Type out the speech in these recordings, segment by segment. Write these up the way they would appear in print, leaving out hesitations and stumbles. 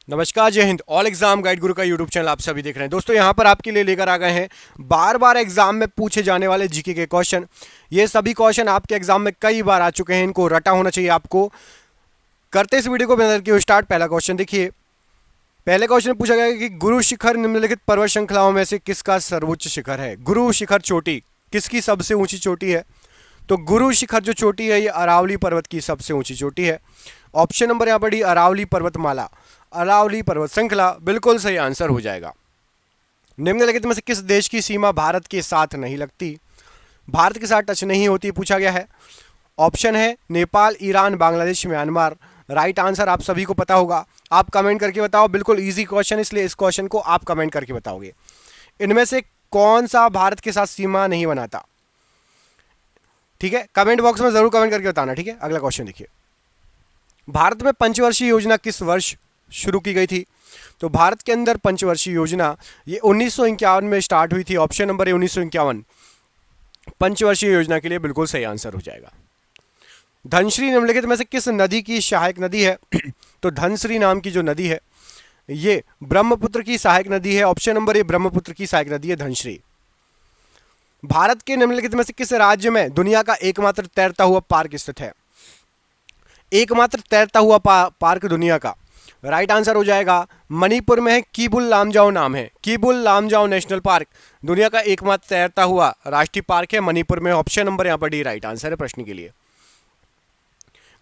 नमस्कार, जय Hind. All exam guide गुरु का यूट्यूब चैनल आप सभी देख रहे हैं। दोस्तों यहाँ पर आपके लिए लेकर आ गए हैं बार बार एग्जाम में पूछे जाने वाले जीके के क्वेश्चन। ये सभी क्वेश्चन आपके एग्जाम में कई बार आ चुके हैं, इनको रटा होना चाहिए आपको। करते इस वीडियो को बिना देर किए स्टार्ट। पहला क्वेश्चन देखिए। पहले क्वेश्चन में पूछा गया है कि गुरु शिखर निम्नलिखित पर्वत श्रृंखलाओं में से किसका सर्वोच्च शिखर है। गुरु शिखर चोटी किसकी सबसे ऊंची चोटी है? तो गुरु शिखर जो चोटी है ये अरावली पर्वत की सबसे ऊंची चोटी है। ऑप्शन नंबर यहाँ पर डी, अरावली पर्वतमाला, अरावली पर्वत श्रृंखला बिल्कुल सही आंसर हो जाएगा। निम्नलिखित में से किस देश की सीमा भारत के साथ नहीं लगती, भारत के साथ टच नहीं होती, पूछा गया है। ऑप्शन है Nepal, Iran, Bangladesh, Myanmar. Right answer आप सभी को पता होगा, आप कमेंट करके बताओ। बिल्कुल इजी क्वेश्चन, इसलिए इस क्वेश्चन को आप कमेंट करके बताओगे। इनमें से कौन सा भारत के साथ सीमा नहीं बनाता? ठीक है, कमेंट बॉक्स में जरूर कमेंट करके बताना। ठीक है, अगला क्वेश्चन देखिए। भारत में पंचवर्षीय योजना किस वर्ष शुरू की गई थी? तो भारत के अंदर पंचवर्षीय योजना ये 1951 में स्टार्ट हुई थी। ऑप्शन नंबर है 1951 पंचवर्षीय योजना के लिए बिल्कुल सही आंसर हो जाएगा। धनश्री निम्नलिखित में से किस नदी की सहायक नदी है? तो धनश्री नाम की जो नदी है ये ब्रह्मपुत्र की सहायक नदी है। ऑप्शन नंबर ए ब्रह्मपुत्र की सहायक नदी है धनश्री। भारत के निम्नलिखित में से किस राज्य में दुनिया का एकमात्र तैरता हुआ पार्क स्थित है? एकमात्र तैरता हुआ पार्क दुनिया का, राइट आंसर हो जाएगा मणिपुर में है। कीबुल लामजाओ नाम है, कीबुल लामजाओ नेशनल पार्क दुनिया का एकमात्र तैरता हुआ राष्ट्रीय पार्क है, मणिपुर में। ऑप्शन नंबर यहां पर डी राइट आंसर है प्रश्न के लिए।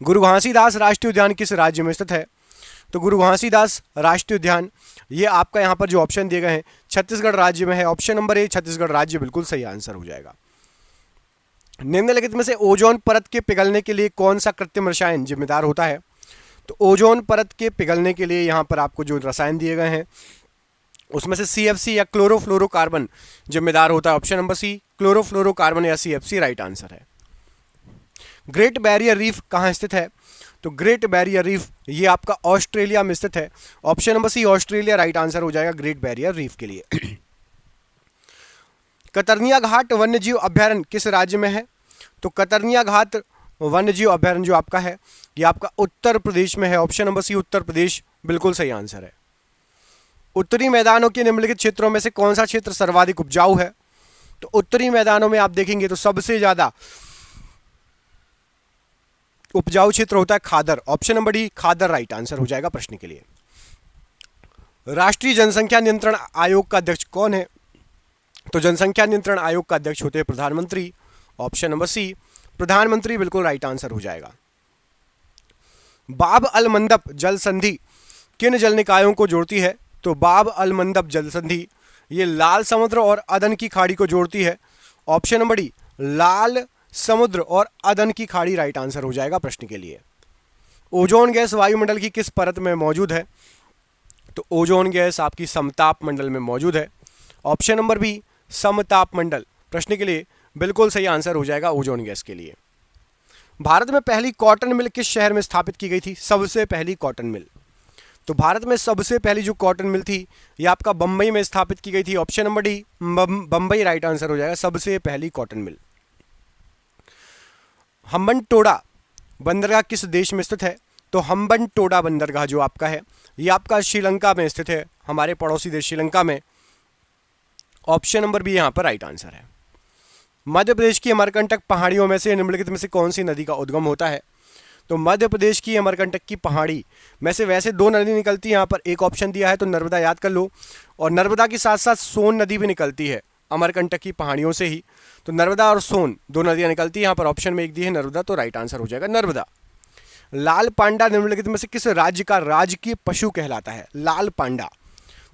गुरु घासीदास राष्ट्रीय उद्यान किस राज्य में स्थित है? तो गुरु घासीदास राष्ट्रीय उद्यान ये आपका यहां पर जो ऑप्शन दिए गए हैं छत्तीसगढ़ राज्य में है। ऑप्शन नंबर ए छत्तीसगढ़ राज्य बिल्कुल सही आंसर हो जाएगा। निम्नलिखित में से ओजोन परत के पिघलने के लिए कौन सा कृत्रिम रसायन जिम्मेदार होता है? तो ओजोन परत के पिघलने के लिए यहां पर आपको जो रसायन दिए गए हैं उसमें से CFC या क्लोरोफ्लोरोकार्बन जिम्मेदार होता है। ऑप्शन नंबर सी क्लोरोफ्लोरोकार्बन या CFC राइट आंसर है। ग्रेट बैरियर रीफ कहां स्थित है? तो ग्रेट बैरियर रीफ ये आपका ऑस्ट्रेलिया में स्थित है। Option number C Australia right answer हो जाएगा ग्रेट बैरियर रीफ के लिए। कतर्निया घाट वन्यजीव अभ्यारण्य किस राज्य में है? तो कतर्निया घाट वन्यजीव अभ्यारण्य जो आपका है ये आपका उत्तर प्रदेश में है। ऑप्शन नंबर सी उत्तर प्रदेश बिल्कुल सही आंसर है। उत्तरी मैदानों के निम्नलिखित क्षेत्रों में से कौन सा क्षेत्र सर्वाधिक उपजाऊ है? तो उत्तरी मैदानों में आप देखेंगे तो सबसे ज्यादा उपजाऊ क्षेत्र होता है खादर। ऑप्शन नंबर डी खादर राइट आंसर हो जाएगा प्रश्न के लिए। राष्ट्रीय जनसंख्या नियंत्रण आयोग का अध्यक्ष कौन है? तो जनसंख्या नियंत्रण आयोग का अध्यक्ष होते हैं प्रधानमंत्री। ऑप्शन नंबर सी प्रधानमंत्री बिल्कुल राइट आंसर हो जाएगा। बाब अल मंदब जल संधि किन जल निकायों को जोड़ती है? तो बाब अल मंदब जल संधि ये लाल समुद्र और अदन की खाड़ी को जोड़ती है। ऑप्शन नंबर डी लाल समुद्र और अदन की खाड़ी राइट आंसर हो जाएगा प्रश्न के लिए। ओजोन गैस वायुमंडल की किस परत में मौजूद है? तो ओजोन गैस आपकी समताप मंडल में मौजूद है। ऑप्शन नंबर बी समताप मंडल प्रश्न के लिए बिल्कुल सही आंसर हो जाएगा ओजोन गैस के लिए। भारत में पहली कॉटन मिल किस शहर में स्थापित की गई थी? सबसे पहली कॉटन मिल, तो भारत में सबसे पहली जो कॉटन मिल थी ये आपका बंबई में स्थापित की गई थी। Option number D Bombay right answer हो जाएगा सबसे पहली कॉटन मिल। हम्बनटोड़ा बंदरगाह किस देश में स्थित है? तो हम्बनटोड़ा बंदरगाह जो आपका है ये आपका श्रीलंका में स्थित है, हमारे पड़ोसी देश श्रीलंका में। ऑप्शन नंबर बी यहां पर राइट आंसर है। मध्य प्रदेश की अमरकंटक पहाड़ियों में से निम्नलिखित में से कौन सी नदी का उद्गम होता है? तो मध्य प्रदेश की अमरकंटक की पहाड़ी में से वैसे दो नदी निकलती है, यहाँ पर एक ऑप्शन दिया है तो नर्मदा याद कर लो, और नर्मदा के साथ साथ सोन नदी भी निकलती है अमरकंटक की पहाड़ियों से ही। तो नर्मदा और सोन दो नदियां निकलती है, यहाँ पर ऑप्शन में एक दी है नर्मदा, तो राइट आंसर हो जाएगा नर्मदा। लाल पांडा निम्नलिखित में से किस राज्य का राजकीय पशु कहलाता है? लाल पांडा,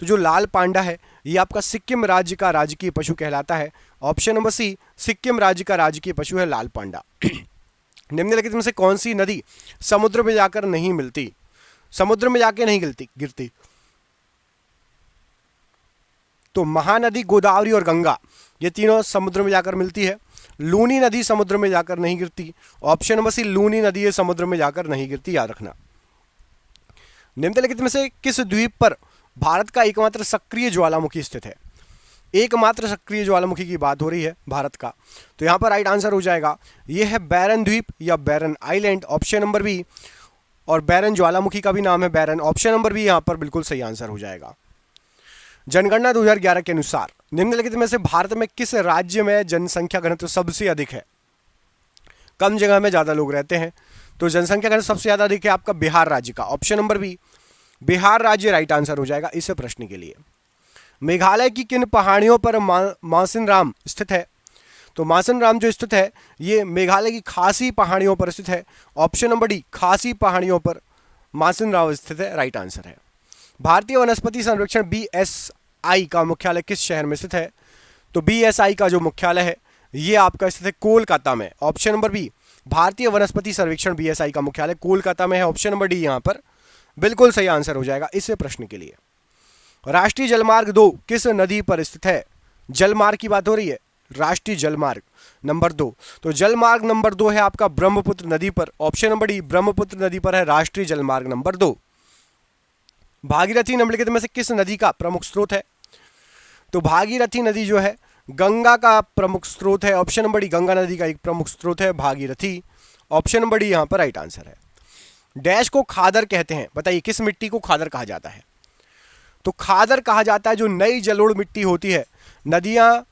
तो जो लाल पांडा है ये आपका सिक्किम राज्य का राजकीय पशु कहलाता है। ऑप्शन नंबर सी सिक्किम राज्य का राजकीय पशु है लाल पांडा। निम्नलिखित में से कौन सी नदी समुद्र में जाकर नहीं मिलती, समुद्र में जाके नहीं गिरती? तो महानदी, गोदावरी और गंगा ये तीनों समुद्र में जाकर मिलती है। लूनी नदी समुद्र में जाकर नहीं गिरती। ऑप्शन नंबर सी लूनी नदी ये समुद्र में जाकर नहीं गिरती, याद रखना। निम्नलिखित में से किस द्वीप पर भारत का एकमात्र सक्रिय ज्वालामुखी स्थित है? एकमात्र सक्रिय ज्वालामुखी की बात हो रही है भारत का, तो यहां पर राइट आंसर हो जाएगा यह है बैरन द्वीप या बैरन आइलैंड। ऑप्शन नंबर बी और बैरन ज्वालामुखी का भी नाम है बैरन। ऑप्शन नंबर बी यहाँ पर बिल्कुल सही आंसर हो जाएगा। जनगणना 2011 के अनुसार निम्नलिखित में से भारत में किस राज्य में जनसंख्या घनत्व सबसे अधिक है? कम जगह में ज्यादा लोग रहते हैं, तो जनसंख्या घनत्व सबसे ज्यादा अधिक है आपका बिहार राज्य का। ऑप्शन नंबर बी बिहार राज्य राइट आंसर हो जाएगा इस प्रश्न के लिए। मेघालय की किन पहाड़ियों पर मासिनराम स्थित है? तो मासिनराम जो स्थित है ये मेघालय की खासी पहाड़ियों पर स्थित है। ऑप्शन नंबर डी खासी पहाड़ियों पर मासिनराम स्थित है, राइट आंसर है। भारतीय वनस्पति संरक्षण BSI का मुख्यालय किस शहर में स्थित है? तो BSI का जो मुख्यालय है ये आपका स्थित है कोलकाता में। ऑप्शन नंबर बी भारतीय वनस्पति सर्वेक्षण BSI का मुख्यालय कोलकाता में है। ऑप्शन नंबर डी यहाँ पर बिल्कुल सही आंसर हो जाएगा इस प्रश्न के लिए। राष्ट्रीय जलमार्ग 2 किस नदी पर स्थित है? जलमार्ग की बात हो रही है, राष्ट्रीय जलमार्ग नंबर 2। तो जलमार्ग नंबर 2 है आपका ब्रह्मपुत्र नदी पर। ऑप्शन नंबर डी ब्रह्मपुत्र नदी पर है राष्ट्रीय जलमार्ग नंबर 2। भागीरथी निम्नलिखित में से किस नदी का प्रमुख स्रोत है? तो भागीरथी नदी जो है गंगा का प्रमुख स्रोत है। ऑप्शन नंबर डी गंगा नदी का एक प्रमुख स्रोत है भागीरथी। ऑप्शन नंबर डी यहां पर राइट आंसर है। डैश को खादर कहते हैं, बताइए किस मिट्टी को खादर कहा जाता है? तो खादर कहा जाता है जो नई जलोढ़ मिट्टी होती है, नदियां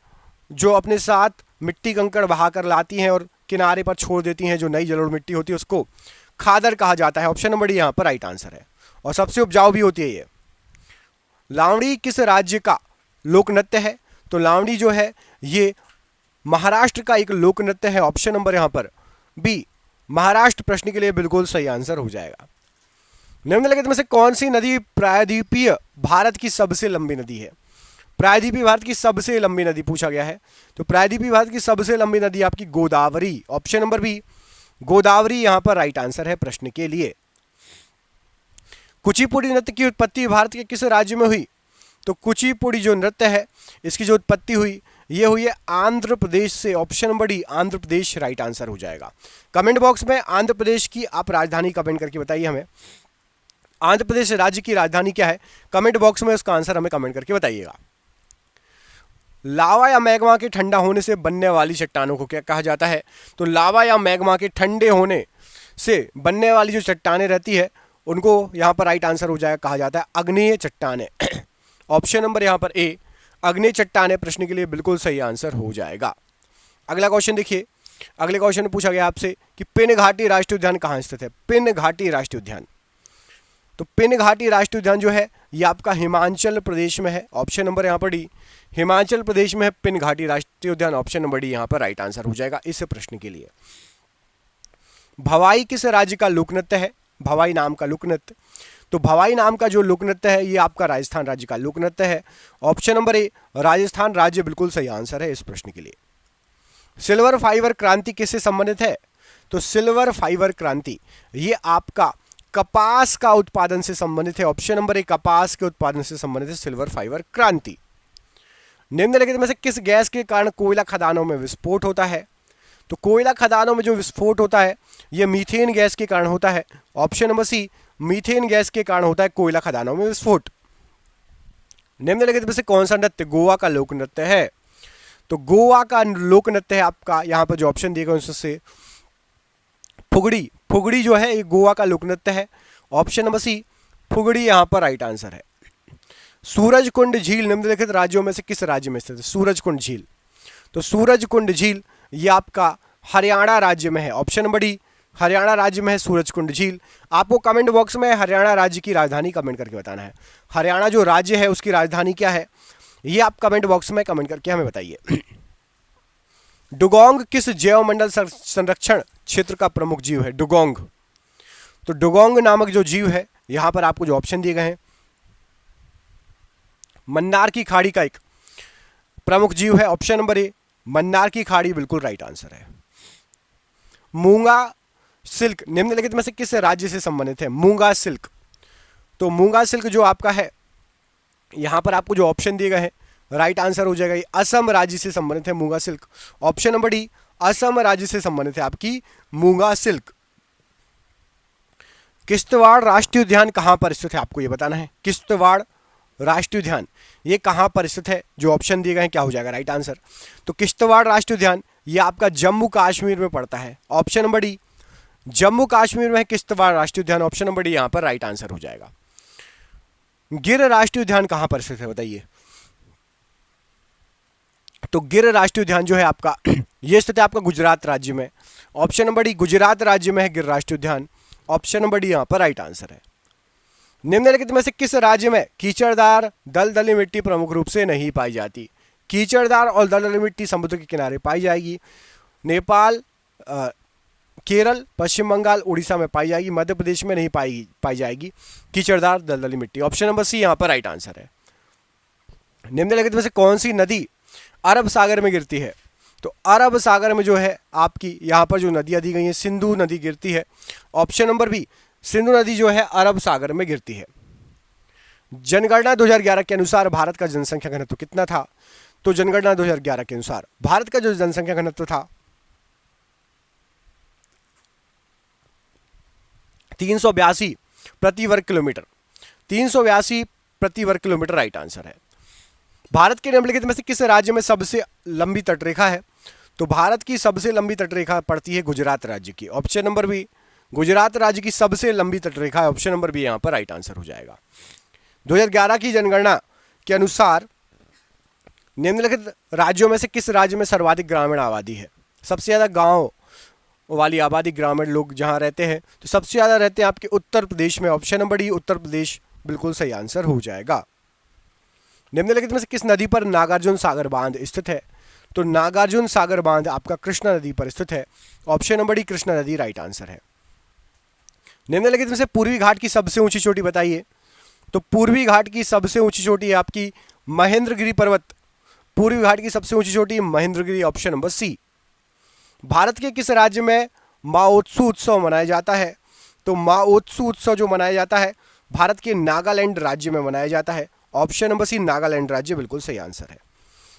जो अपने साथ मिट्टी कंकड़ बहाकर लाती हैं और किनारे पर छोड़ देती हैं, जो नई जलोढ़ मिट्टी होती है उसको खादर कहा जाता है। ऑप्शन नंबर डी यहां पर राइट आंसर है और सबसे उपजाऊ भी होती है ये। लावणी किस राज्य का लोक नृत्य है? तो लावणी जो है ये महाराष्ट्र का एक लोक नृत्य है। ऑप्शन नंबर यहां पर बी महाराष्ट्र प्रश्न के लिए बिल्कुल सही आंसर हो जाएगा। निम्नलिखित में से कौन सी नदी प्रायद्वीपीय भारत की सबसे लंबी नदी है? प्रायद्वीपीय भारत की सबसे लंबी नदी पूछा गया है, तो प्रायद्वीपीय भारत की सबसे लंबी नदी आपकी Godavari. Option number B Godavari यहां पर राइट आंसर है प्रश्न के लिए। कुचिपुड़ी नृत्य की उत्पत्ति भारत के किस राज्य में हुई? तो कुचिपुड़ी जो नृत्य है इसकी जो उत्पत्ति हुई ये हुई है आंध्र प्रदेश से। Option number D Andhra Pradesh right answer हो जाएगा। कमेंट बॉक्स में आंध्र प्रदेश की आप राजधानी कमेंट करके बताइए हमें, आंध्र प्रदेश राज्य की राजधानी क्या है? कमेंट बॉक्स में उसका आंसर हमें कमेंट करके बताइएगा। लावा या मैग्मा के ठंडा होने से बनने वाली चट्टानों को क्या कहा जाता है? तो लावा या मैग्मा के ठंडे होने से बनने वाली जो चट्टानें रहती है उनको यहां पर राइट आंसर हो जाएगा, कहा जाता है अग्नेय चट्टानें। ऑप्शन नंबर यहां पर ए अग्नेय चट्टानें प्रश्न के लिए बिल्कुल सही आंसर हो जाएगा। अगला क्वेश्चन देखिए, अगले क्वेश्चन में पूछा गया आपसे कि पिन घाटी राष्ट्रीय उद्यान कहां स्थित है? पिन घाटी राष्ट्रीय उद्यान, तो पिन घाटी राष्ट्रीय उद्यान जो है ये आपका हिमाचल प्रदेश में है। ऑप्शन नंबर यहां पर डी हिमाचल प्रदेश में है पिन घाटी राष्ट्रीय उद्यान। ऑप्शन नंबर डी यहां पर राइट आंसर हो जाएगा इस प्रश्न के लिए। भवाई किस राज्य का लोक नृत्य है? भवाई नाम का लोक नृत्य, तो भवाई नाम का जो लोक नृत्य है ये आपका राजस्थान राज्य का लोक नृत्य है। ऑप्शन नंबर ए राजस्थान राज्य बिल्कुल सही आंसर है इस प्रश्न के लिए। सिल्वर फाइबर क्रांति किससे संबंधित है? तो सिल्वर फाइबर क्रांति ये आपका कपास का उत्पादन से संबंधित है। ऑप्शन नंबर ए कपास के उत्पादन से संबंधित है सिल्वर फाइबर क्रांति। निम्नलिखित में से किस गैस के कारण कोयला खदानों में विस्फोट होता है? तो कोयला खदानों में जो विस्फोट होता है यह मीथेन गैस के कारण होता है। Option number C methane gas के कारण होता है कोयला खदानों में विस्फोट। निम्नलिखित में से कौन सा नृत्य गोवा का लोक नृत्य है? तो गोवा का लोक नृत्य है आपका यहां पर जो ऑप्शन दिए गए उससे फुगड़ी। फुगड़ी जो है ये गोवा का लोक नृत्य है। ऑप्शन नंबर सी फुगड़ी यहां पर राइट आंसर है। सूरजकुंड झील निम्नलिखित राज्यों में से किस राज्य में स्थित है? सूरजकुंड झील, तो सूरजकुंड झील ये आपका हरियाणा राज्य में है। ऑप्शन नंबर डी हरियाणा राज्य में है सूरजकुंड झील। आपको कमेंट बॉक्स में हरियाणा राज्य की राजधानी कमेंट करके बताना है। हरियाणा जो राज्य है उसकी राजधानी क्या है ये आप कमेंट बॉक्स में कमेंट करके हमें बताइए। डुगोंग किस जैव मंडल संरक्षण क्षेत्र का प्रमुख जीव है? डुगोंग, तो डुगोंग नामक जो जीव है यहां पर आपको जो ऑप्शन दिए गए हैं मन्नार की खाड़ी का एक प्रमुख जीव है। ऑप्शन नंबर ए मन्नार की खाड़ी बिल्कुल राइट आंसर है। मूंगा सिल्क निम्नलिखित में से किस राज्य से संबंधित है? मूंगा सिल्क, तो मूंगा सिल्क जो आपका है यहां पर आपको जो ऑप्शन दिए गए हैं राइट आंसर हो जाएगा, ये असम राज्य से संबंधित है मूंगा silk. Option number D Assam राज्य से संबंधित है आपकी मूंगा सिल्क। किश्तवाड़ राष्ट्रीय उद्यान कहां पर स्थित है आपको ये बताना है। किश्तवाड़ राष्ट्रीय उद्यान ये कहां पर स्थित है? जो ऑप्शन दिए गए हैं क्या हो जाएगा राइट आंसर? तो किश्तवाड़ राष्ट्रीय उद्यान ये आपका जम्मू कश्मीर में पड़ता है। Option number D Jammu Kashmir में है किश्तवाड़ राष्ट्रीय उद्यान, ऑप्शन नंबर डी यहां पर राइट आंसर हो जाएगा। गिर राष्ट्रीय उद्यान कहां पर स्थित है बताइए? तो गिर राष्ट्रीय उद्यान जो है आपका ये स्थित है आपका गुजरात राज्य में, ऑप्शन नंबर डी गुजरात राज्य में है गिर राष्ट्रीय उद्यान, ऑप्शन नंबर डी यहां पर राइट आंसर है। निम्नलिखित में से किस राज्य में कीचड़दार दलदली मिट्टी प्रमुख रूप से नहीं पाई जाती? कीचड़दार और दलदली मिट्टी समुद्र के किनारे पाई जाएगी। नेपाल, केरल, पश्चिम बंगाल, उड़ीसा में पाई जाएगी। मध्य प्रदेश में नहीं पाई जाएगी कीचड़दार दलदली मिट्टी, ऑप्शन नंबर सी यहां पर राइट आंसर है। निम्नलिखित में से कौन सी नदी अरब सागर में गिरती है? तो अरब सागर में जो है आपकी यहां पर जो नदियां दी गई हैं, सिंधु नदी गिरती है, ऑप्शन नंबर बी सिंधु नदी जो है अरब सागर में गिरती है। जनगणना 2011 के अनुसार भारत का जनसंख्या घनत्व कितना था? तो जनगणना 2011 के अनुसार भारत का जो जनसंख्या घनत्व था 382 प्रति वर्ग किलोमीटर, 382 प्रति वर्ग किलोमीटर राइट आंसर है। भारत के निम्नलिखित में से किस राज्य में सबसे लंबी तटरेखा है? तो भारत की सबसे लंबी तटरेखा पड़ती है गुजरात राज्य की, ऑप्शन नंबर बी गुजरात राज्य की सबसे लंबी तटरेखा है, ऑप्शन नंबर बी यहां पर राइट आंसर हो जाएगा। 2011 की जनगणना के अनुसार निम्नलिखित राज्यों में से किस राज्य में सर्वाधिक ग्रामीण आबादी है? सबसे ज्यादा गांव वाली आबादी, ग्रामीण लोग जहां रहते हैं, तो सबसे ज्यादा रहते हैं आपके उत्तर प्रदेश में, option number D Uttar Pradesh बिल्कुल सही आंसर हो जाएगा। निम्नलिखित में से किस नदी पर नागार्जुन सागर बांध स्थित है? तो नागार्जुन सागर बांध आपका कृष्णा नदी पर स्थित है, ऑप्शन नंबर डी कृष्णा नदी राइट आंसर है। निम्नलिखित में से पूर्वी घाट की सबसे ऊंची चोटी बताइए? तो पूर्वी घाट की सबसे ऊंची चोटी है आपकी महेंद्रगिरी पर्वत, पूर्वी घाट की सबसे ऊंची चोटी Mahendragiri, option number C. Bharat के किस राज्य में माओत्सु उत्सव मनाया जाता है? तो माओत्सु उत्सव जो मनाया जाता है भारत के नागालैंड राज्य में मनाया जाता है, ऑप्शन नंबर सी नागालैंड राज्य बिल्कुल सही आंसर है।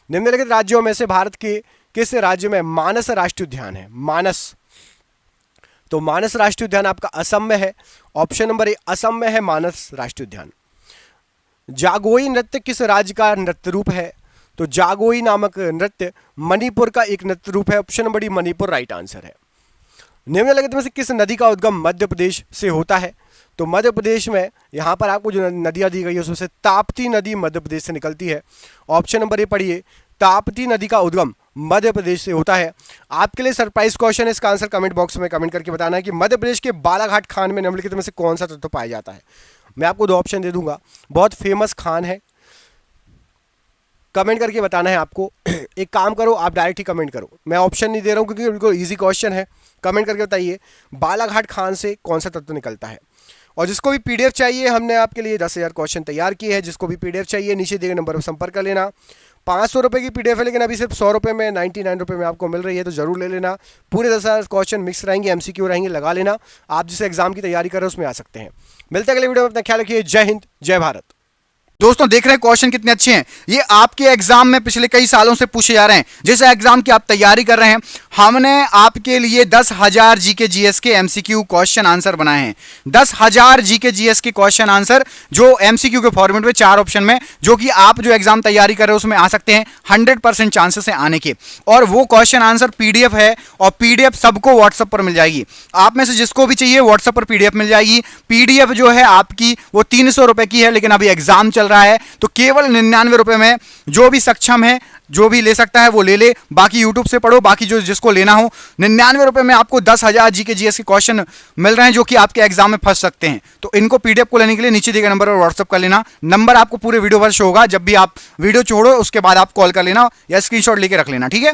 निम्नलिखित राज्यों में से भारत के किस राज्य में मानस राष्ट्रीय उद्यान है? मानस, तो मानस राष्ट्रीय उद्यान आपका असम में है, ऑप्शन नंबर ए असम में है मानस राष्ट्रीय उद्यान। जागोई नृत्य किस राज्य का नृत्य रूप है? तो जागोई नामक नृत्य मणिपुर का एक नृत्य रूप है, option number D Manipur right answer है। निम्नलिखित में से किस नदी का उद्गम मध्य प्रदेश से होता है? तो मध्य प्रदेश में यहां पर आपको जो नदियां दी गई है उसमें से ताप्ती नदी मध्य प्रदेश से निकलती है, ऑप्शन नंबर ए पढ़िए, ताप्ती नदी का उद्गम मध्य प्रदेश से होता है। आपके लिए सरप्राइज क्वेश्चन है, इसका आंसर कमेंट बॉक्स में कमेंट करके बताना है कि मध्य प्रदेश के बालाघाट खान में निम्नलिखित में से कौन सा तत्व पाया जाता है। मैं आपको 2 ऑप्शन दे दूंगा, बहुत फेमस खान है, कमेंट करके बताना है आपको। एक काम करो, आप डायरेक्ट ही कमेंट करो, मैं ऑप्शन नहीं दे रहा हूं क्योंकि बिल्कुल ईजी क्वेश्चन है। कमेंट करके बताइए बालाघाट खान से कौन सा तत्व निकलता है। और जिसको भी पीडीएफ चाहिए, हमने आपके लिए 10,000 क्वेश्चन तैयार किए हैं, जिसको भी पीडीएफ चाहिए नीचे दिए गए नंबर पर संपर्क कर लेना। 500 रुपये की पीडीएफ है, लेकिन अभी सिर्फ 100 रुपये में 99 रुपये में आपको मिल रही है, तो जरूर ले लेना। पूरे 10,000 क्वेश्चन मिक्स रहेंगे, एमसीक्यू रहेंगे, लगा लेना। आप जिस एग्जाम की तैयारी कर रहे हैं उसमें आ सकते हैं। मिलते हैं अगले वीडियो में, अपना ख्याल रखिए। जय हिंद, जय भारत। दोस्तों देख रहे हैं क्वेश्चन कितने अच्छे हैं, ये आपके एग्जाम में पिछले कई सालों से पूछे जा रहे हैं। जिस एग्जाम की आप तैयारी कर रहे हैं, हमने आपके लिए 10,000 जीके जीएस के एमसीक्यू क्वेश्चन आंसर बनाए हैं। 10,000 जीके जीएस के क्वेश्चन आंसर जो एमसीक्यू के फॉर्मेट में 4 ऑप्शन में, जो कि आप जो एग्जाम तैयारी कर रहे हो उसमें आ सकते हैं, 100% चांसेस है आने के। और वो क्वेश्चन आंसर पीडीएफ है, और पीडीएफ सबको व्हाट्सएप पर मिल जाएगी। आप में से जिसको भी चाहिए व्हाट्सएप पर पीडीएफ मिल जाएगी। पीडीएफ जो है आपकी वो 300 रुपए की है, लेकिन अभी एग्जाम चल रहा है, तो केवल 99 रुपए में जो भी सक्षम है, जो भी ले सकता है वो ले ले। बाकी यूट्यूब से पढ़ो, बाकी जो जिसको लेना हो 99 रुपए में आपको 10,000 जीके जीएस के क्वेश्चन मिल रहे हैं, जो कि आपके एग्जाम में फंस सकते हैं। तो इनको पीडीएफ को लेने के लिए नीचे दिए गए नंबर पर व्हाट्सएप कर लेना। नंबर आपको पूरे वीडियो पर शो होगा, जब भी आप वीडियो छोड़ो उसके बाद आप कॉल कर लेना या स्क्रीनशॉट लेके रख लेना, ठीक है।